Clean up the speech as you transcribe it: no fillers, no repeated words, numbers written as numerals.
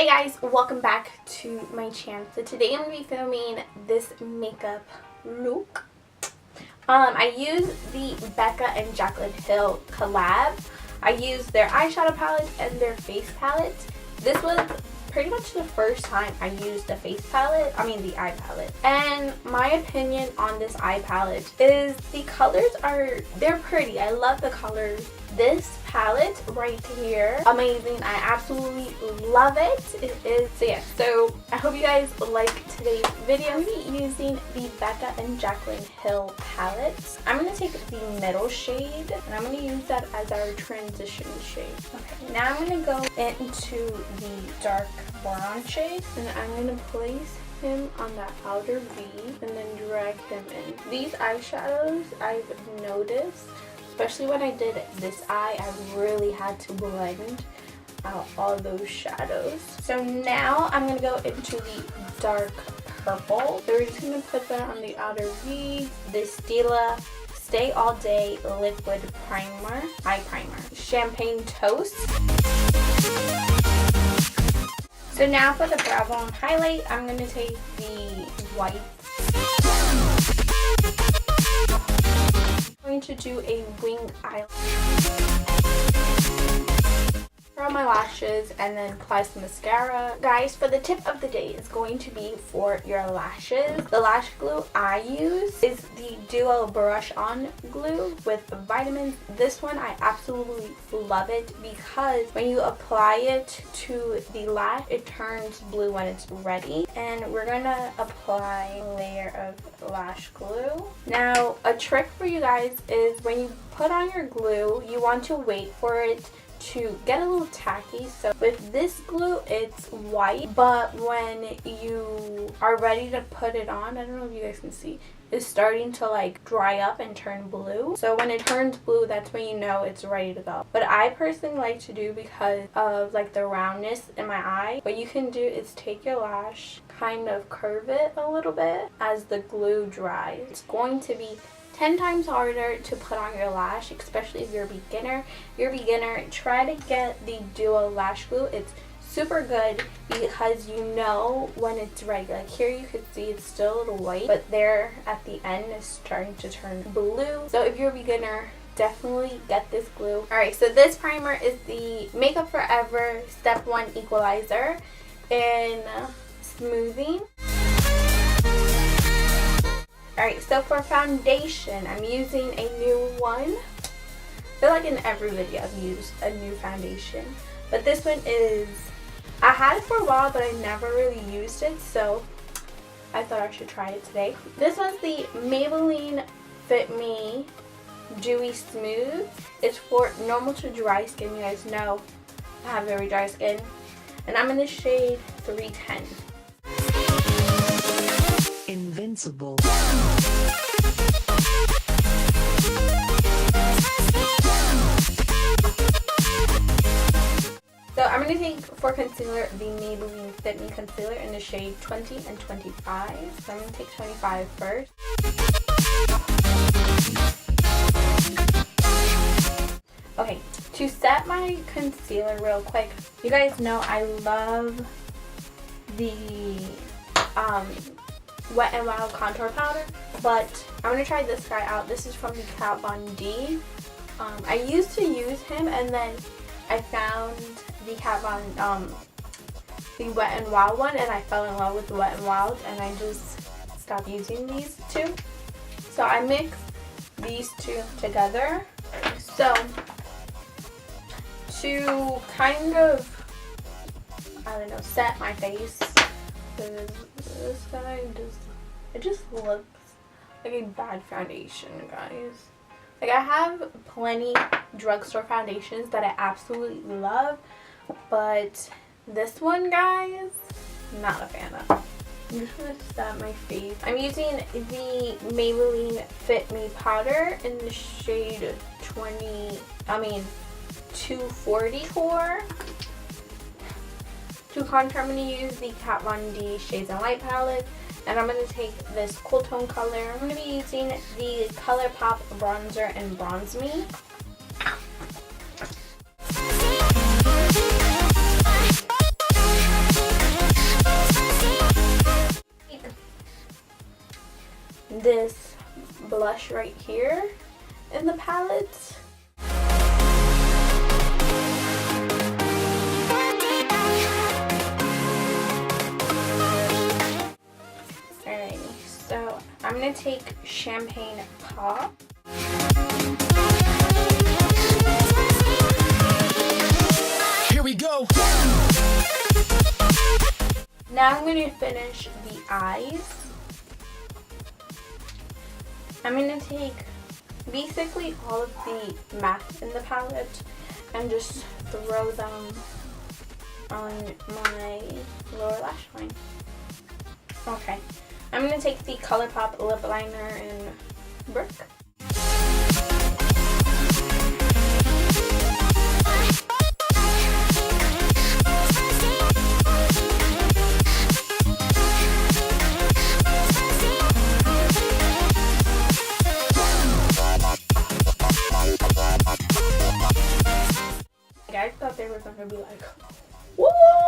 Hey guys, welcome back to my channel. So today I'm going to be filming this makeup look. I used the Becca and JACLYNHILL collab. I used their eyeshadow palette and their face palette. This was pretty much the first time I used the the eye palette. And my opinion on this eye palette is the colors they're pretty. I love the colors. This palette right here, amazing. I absolutely love it. It is, so I hope you guys like today's video. I'm going to be using the Becca and JACLYNHILL palettes. I'm going to take the middle shade and I'm going to use that as our transition shade. Okay, now I'm going to go into the dark brown shade and I'm going to place him on that outer V and then drag him in. These eyeshadows I've noticed, especially when I did this eye, I really had to blend out all those shadows. So now I'm going to go into the dark purple. So we're just going to put that on the outer V. This Stila Stay All Day Liquid Primer, Eye Primer. Champagne Toast. So now for the brow bone highlight, I'm going to take the white. I'm going to do a wing eyeliner. Curl my lashes and then apply some mascara. Guys, for the tip of the day is going to be for your lashes. The lash glue I use is the Duo Brush On Glue with vitamins. This one I absolutely love it because when you apply it to the lash, it turns blue when it's ready. And we're gonna apply a layer of lash glue. Now, a trick for you guys is when you put on your glue, you want to wait for it to get a little tacky. So with this glue it's white, but when you are ready to put it on, I don't know if you guys can see, it's starting to like dry up and turn blue. So when it turns blue, that's when you know it's ready to go. But I personally like to do, because of like the roundness in my eye, what you can do is take your lash, kind of curve it a little bit as the glue dries. It's going to be 10 times harder to put on your lash, especially if you're a beginner. Try to get the Duo lash glue. It's super good because you know when it's ready. Like here you can see it's still a little white, but there at the end is starting to turn blue. So if you're a beginner, definitely get this glue. Alright, so this primer is the Makeup Forever Step 1 Equalizer in Smoothing. Alright, so for foundation, I'm using a new one. I feel like in every video I've used a new foundation. But this one is, I had it for a while but I never really used it, so I thought I should try it today. This one's the Maybelline Fit Me Dewy Smooth. It's for normal to dry skin. You guys know I have very dry skin. And I'm in the shade 310. Invincible. So I'm going to take for concealer the Maybelline Fit Me concealer in the shade 20 and 25. So I'm going to take 25 first. Okay, to set my concealer real quick, you guys know I love the Wet n Wild contour powder, but I'm going to try this guy out. This is from the Kat Von D. I used to use him and then I found the Kat Von, the Wet n Wild one, and I fell in love with the Wet n Wild and I just stopped using these two. So I mixed these two together. So to kind of, I don't know, set my face, this guy just looks like a bad foundation, guys. Like I have plenty drugstore foundations that I absolutely love, but this one, guys, not a fan of. I'm just gonna set my face. I'm using the Maybelline Fit Me powder in the shade 244. To contour, I'm going to use the Kat Von D Shades and Light palette, and I'm going to take this cool tone color. I'm going to be using the ColourPop bronzer in Bronze Me. going to take Champagne Pop. Here we go. Now I'm going to finish the eyes. I'm going to take basically all of the matte in the palette and just throw them on my lower lash line. Okay, I'm going to take the ColourPop lip liner in Brink. I thought they were gonna be like, whoa!